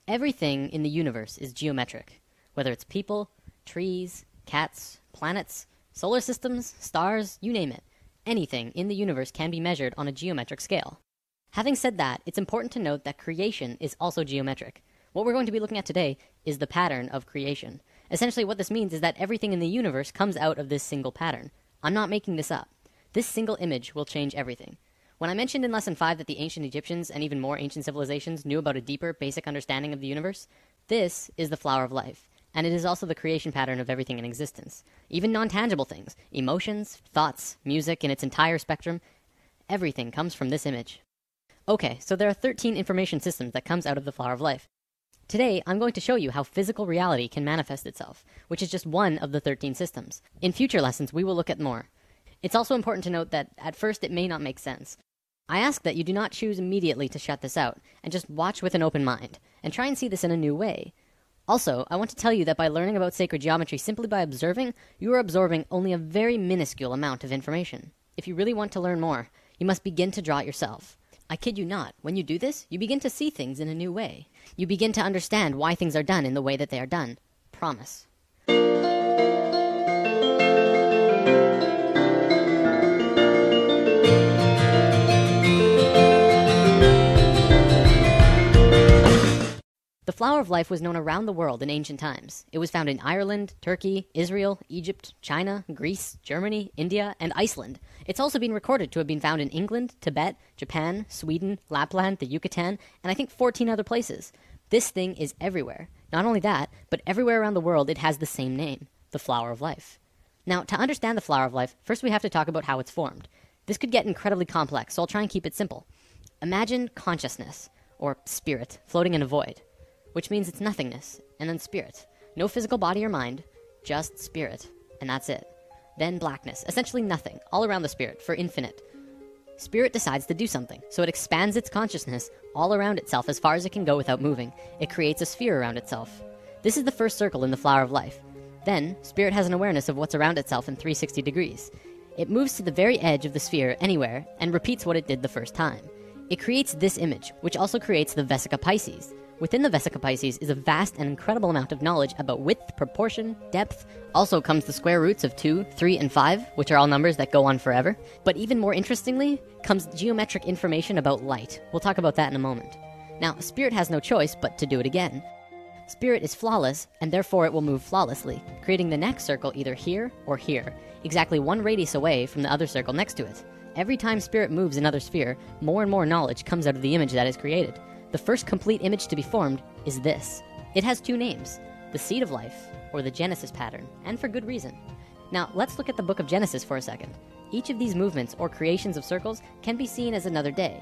Everything in the universe is geometric, whether it's people, trees, cats, planets, solar systems, stars, you name it. Anything in the universe can be measured on a geometric scale. Having said that, it's important to note that creation is also geometric. What we're going to be looking at today is the pattern of creation. Essentially what this means is that everything in the universe comes out of this single pattern. I'm not making this up. This single image will change everything. When I mentioned in Lesson 5 that the ancient Egyptians and even more ancient civilizations knew about a deeper, basic understanding of the universe, this is the flower of life, and it is also the creation pattern of everything in existence. Even non-tangible things, emotions, thoughts, music in its entire spectrum, everything comes from this image. Okay, so there are 13 information systems that comes out of the flower of life. Today, I'm going to show you how physical reality can manifest itself, which is just one of the 13 systems. In future lessons, we will look at more. It's also important to note that at first it may not make sense. I ask that you do not choose immediately to shut this out, and just watch with an open mind, and try and see this in a new way. Also, I want to tell you that by learning about sacred geometry simply by observing, you are absorbing only a very minuscule amount of information. If you really want to learn more, you must begin to draw it yourself. I kid you not, when you do this, you begin to see things in a new way. You begin to understand why things are done in the way that they are done. Promise. The flower of life was known around the world in ancient times. It was found in Ireland, Turkey, Israel, Egypt, China, Greece, Germany, India, and Iceland. It's also been recorded to have been found in England, Tibet, Japan, Sweden, Lapland, the Yucatan, and I think 14 other places. This thing is everywhere. Not only that, but everywhere around the world it has the same name, the flower of life. Now, to understand the flower of life, first we have to talk about how it's formed. This could get incredibly complex, so I'll try and keep it simple. Imagine consciousness, or spirit, floating in a void, which means it's nothingness, and then spirit. No physical body or mind, just spirit, and that's it. Then blackness, essentially nothing, all around the spirit, for infinite. Spirit decides to do something, so it expands its consciousness all around itself as far as it can go without moving. It creates a sphere around itself. This is the first circle in the flower of life. Then, spirit has an awareness of what's around itself in 360 degrees. It moves to the very edge of the sphere anywhere, and repeats what it did the first time. It creates this image, which also creates the Vesica Pisces. Within the Vesica Pisces is a vast and incredible amount of knowledge about width, proportion, depth. Also comes the square roots of 2, 3, and 5, which are all numbers that go on forever. But even more interestingly, comes geometric information about light. We'll talk about that in a moment. Now, spirit has no choice but to do it again. Spirit is flawless, and therefore it will move flawlessly, creating the next circle either here or here, exactly one radius away from the other circle next to it. Every time spirit moves another sphere, more and more knowledge comes out of the image that is created. The first complete image to be formed is this. It has two names, the seed of life, or the Genesis pattern, and for good reason. Now, let's look at the book of Genesis for a second. Each of these movements, or creations of circles, can be seen as another day.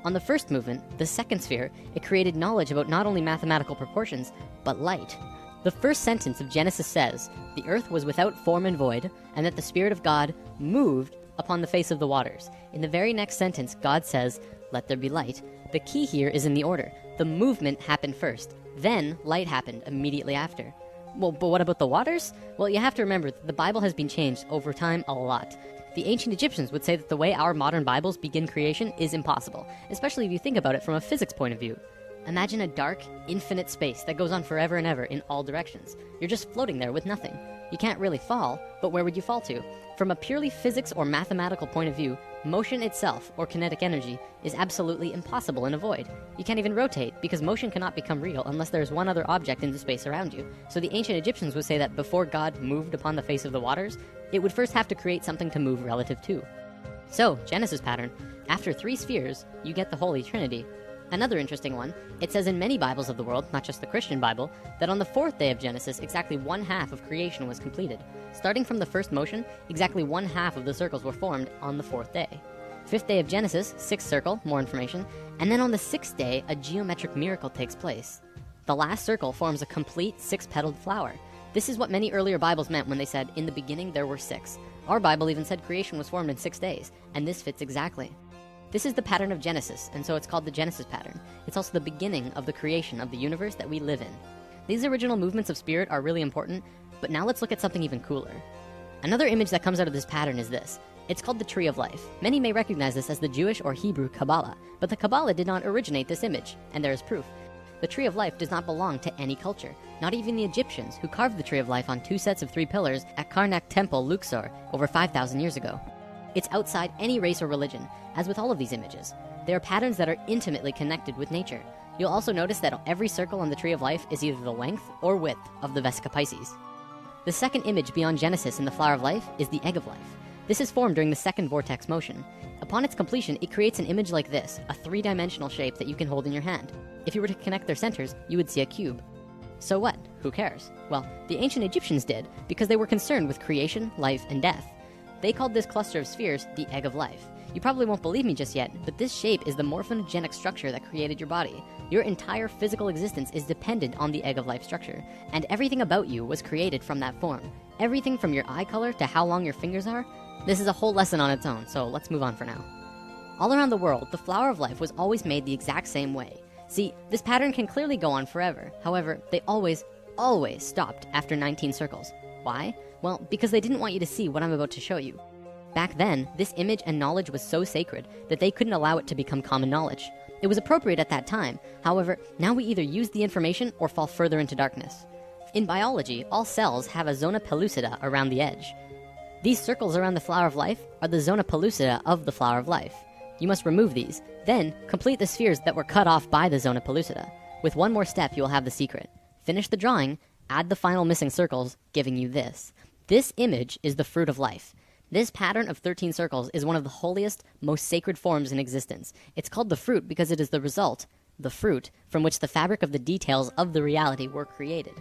On the first movement, the second sphere, it created knowledge about not only mathematical proportions, but light. The first sentence of Genesis says, "The earth was without form and void, and that the Spirit of God moved upon the face of the waters." In the very next sentence, God says, "Let there be light." The key here is in the order. The movement happened first, then light happened immediately after. Well, but what about the waters? Well, you have to remember that the Bible has been changed over time a lot. The ancient Egyptians would say that the way our modern Bibles begin creation is impossible, especially if you think about it from a physics point of view. Imagine a dark, infinite space that goes on forever and ever in all directions. You're just floating there with nothing. You can't really fall, but where would you fall to? From a purely physics or mathematical point of view, motion itself, or kinetic energy, is absolutely impossible in a void. You can't even rotate, because motion cannot become real unless there is one other object in the space around you. So the ancient Egyptians would say that before God moved upon the face of the waters, it would first have to create something to move relative to. So, Genesis pattern, after 3 spheres, you get the Holy Trinity. Another interesting one, it says in many Bibles of the world, not just the Christian Bible, that on the 4th day of Genesis, exactly 1/2 of creation was completed. Starting from the first motion, exactly 1/2 of the circles were formed on the 4th day. 5th day of Genesis, 6th circle, more information, and then on the 6th day, a geometric miracle takes place. The last circle forms a complete 6-petaled flower. This is what many earlier Bibles meant when they said, "In the beginning there were 6." Our Bible even said creation was formed in 6 days, and this fits exactly. This is the pattern of Genesis, and so it's called the Genesis pattern. It's also the beginning of the creation of the universe that we live in. These original movements of spirit are really important, but now let's look at something even cooler. Another image that comes out of this pattern is this. It's called the Tree of Life. Many may recognize this as the Jewish or Hebrew Kabbalah, but the Kabbalah did not originate this image, and there is proof. The Tree of Life does not belong to any culture, not even the Egyptians, who carved the Tree of Life on 2 sets of 3 pillars at Karnak Temple, Luxor, over 5,000 years ago. It's outside any race or religion, as with all of these images. They are patterns that are intimately connected with nature. You'll also notice that every circle on the Tree of Life is either the length or width of the Vesica Pisces. The second image beyond Genesis in the Flower of Life is the Egg of Life. This is formed during the second vortex motion. Upon its completion, it creates an image like this, a 3-dimensional shape that you can hold in your hand. If you were to connect their centers, you would see a cube. So what? Who cares? Well, the ancient Egyptians did, because they were concerned with creation, life, and death. They called this cluster of spheres the Egg of Life. You probably won't believe me just yet, but this shape is the morphogenic structure that created your body. Your entire physical existence is dependent on the Egg of Life structure, and everything about you was created from that form. Everything from your eye color to how long your fingers are. This is a whole lesson on its own, so let's move on for now. All around the world, the Flower of Life was always made the exact same way. See, this pattern can clearly go on forever. However, they always stopped after 19 circles. Why? Well, because they didn't want you to see what I'm about to show you. Back then, this image and knowledge was so sacred that they couldn't allow it to become common knowledge. It was appropriate at that time. However, now we either use the information or fall further into darkness. In biology, all cells have a zona pellucida around the edge. These circles around the Flower of Life are the zona pellucida of the Flower of Life. You must remove these, then complete the spheres that were cut off by the zona pellucida. With one more step, you will have the secret. Finish the drawing, add the final missing circles, giving you this. This image is the fruit of life. This pattern of 13 circles is one of the holiest, most sacred forms in existence. It's called the fruit because it is the result, the fruit, from which the fabric of the details of the reality were created.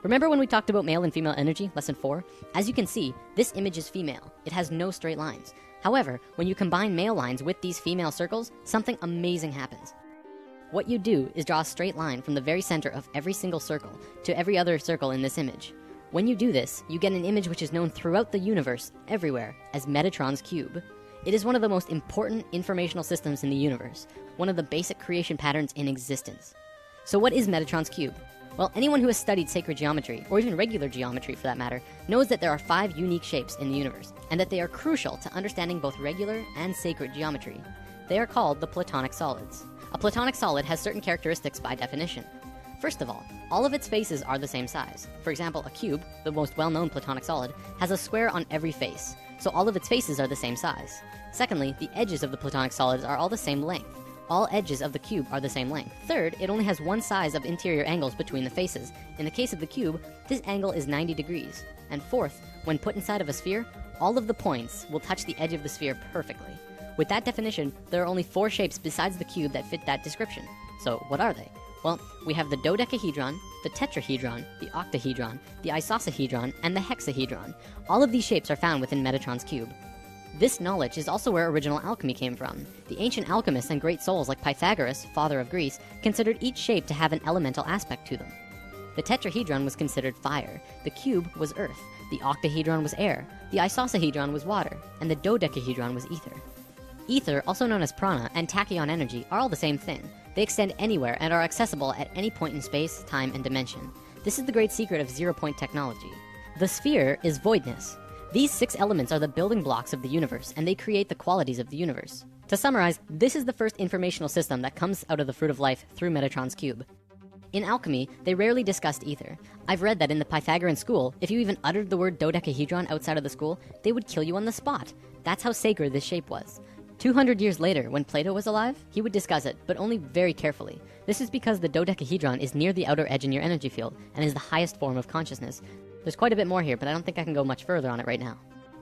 Remember when we talked about male and female energy, lesson 4? As you can see, this image is female. It has no straight lines. However, when you combine male lines with these female circles, something amazing happens. What you do is draw a straight line from the very center of every single circle to every other circle in this image. When you do this, you get an image which is known throughout the universe, everywhere, as Metatron's cube. It is one of the most important informational systems in the universe, one of the basic creation patterns in existence. So what is Metatron's cube? Well, anyone who has studied sacred geometry, or even regular geometry for that matter, knows that there are 5 unique shapes in the universe, and that they are crucial to understanding both regular and sacred geometry. They are called the Platonic solids. A Platonic solid has certain characteristics by definition. First of all of its faces are the same size. For example, a cube, the most well-known Platonic solid, has a square on every face, so all of its faces are the same size. Secondly, the edges of the Platonic solids are all the same length. All edges of the cube are the same length. Third, it only has one size of interior angles between the faces. In the case of the cube, this angle is 90 degrees. And fourth, when put inside of a sphere, all of the points will touch the edge of the sphere perfectly. With that definition, there are only 4 shapes besides the cube that fit that description. So what are they? Well, we have the dodecahedron, the tetrahedron, the octahedron, the isosahedron, and the hexahedron. All of these shapes are found within Metatron's cube. This knowledge is also where original alchemy came from. The ancient alchemists and great souls like Pythagoras, father of Greece, considered each shape to have an elemental aspect to them. The tetrahedron was considered fire, the cube was earth, the octahedron was air, the isosahedron was water, and the dodecahedron was ether. Ether, also known as prana, and tachyon energy are all the same thing. They extend anywhere and are accessible at any point in space, time, and dimension. This is the great secret of zero-point technology. The sphere is voidness. These 6 elements are the building blocks of the universe, and they create the qualities of the universe. To summarize, this is the first informational system that comes out of the fruit of life through Metatron's cube. In alchemy, they rarely discussed ether. I've read that in the Pythagorean school, if you even uttered the word dodecahedron outside of the school, they would kill you on the spot. That's how sacred this shape was. 200 years later, when Plato was alive, he would discuss it, but only very carefully. This is because the dodecahedron is near the outer edge in your energy field, and is the highest form of consciousness. There's quite a bit more here, but I don't think I can go much further on it right now.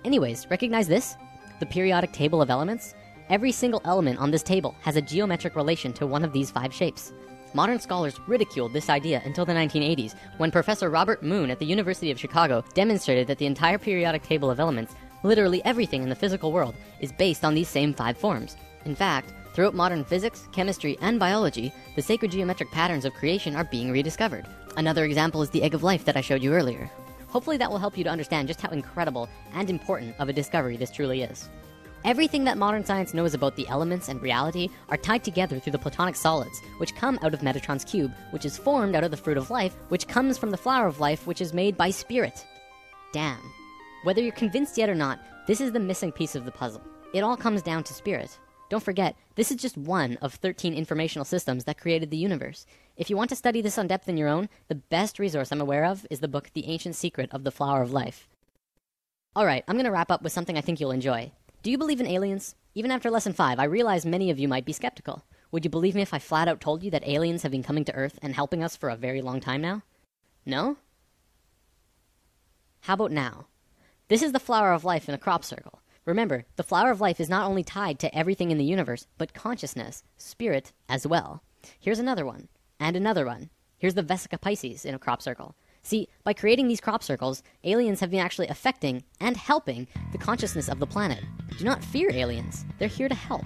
Anyways, recognize this? The periodic table of elements? Every single element on this table has a geometric relation to one of these 5 shapes. Modern scholars ridiculed this idea until the 1980s, when Professor Robert Moon at the University of Chicago demonstrated that the entire periodic table of elements, literally everything in the physical world, is based on these same 5 forms. In fact, throughout modern physics, chemistry, and biology, the sacred geometric patterns of creation are being rediscovered. Another example is the Egg of Life that I showed you earlier. Hopefully that will help you to understand just how incredible and important of a discovery this truly is. Everything that modern science knows about the elements and reality are tied together through the Platonic solids, which come out of Metatron's cube, which is formed out of the fruit of life, which comes from the flower of life, which is made by spirit. Damn. Whether you're convinced yet or not, this is the missing piece of the puzzle. It all comes down to spirit. Don't forget, this is just one of 13 informational systems that created the universe. If you want to study this on depth in your own, the best resource I'm aware of is the book The Ancient Secret of the Flower of Life. Alright, I'm going to wrap up with something I think you'll enjoy. Do you believe in aliens? Even after Lesson 5, I realize many of you might be skeptical. Would you believe me if I flat out told you that aliens have been coming to Earth and helping us for a very long time now? No? How about now? This is the flower of life in a crop circle. Remember, the flower of life is not only tied to everything in the universe, but consciousness, spirit, as well. Here's another one, and another one. Here's the Vesica Pisces in a crop circle. See, by creating these crop circles, aliens have been actually affecting and helping the consciousness of the planet. Do not fear aliens. They're here to help.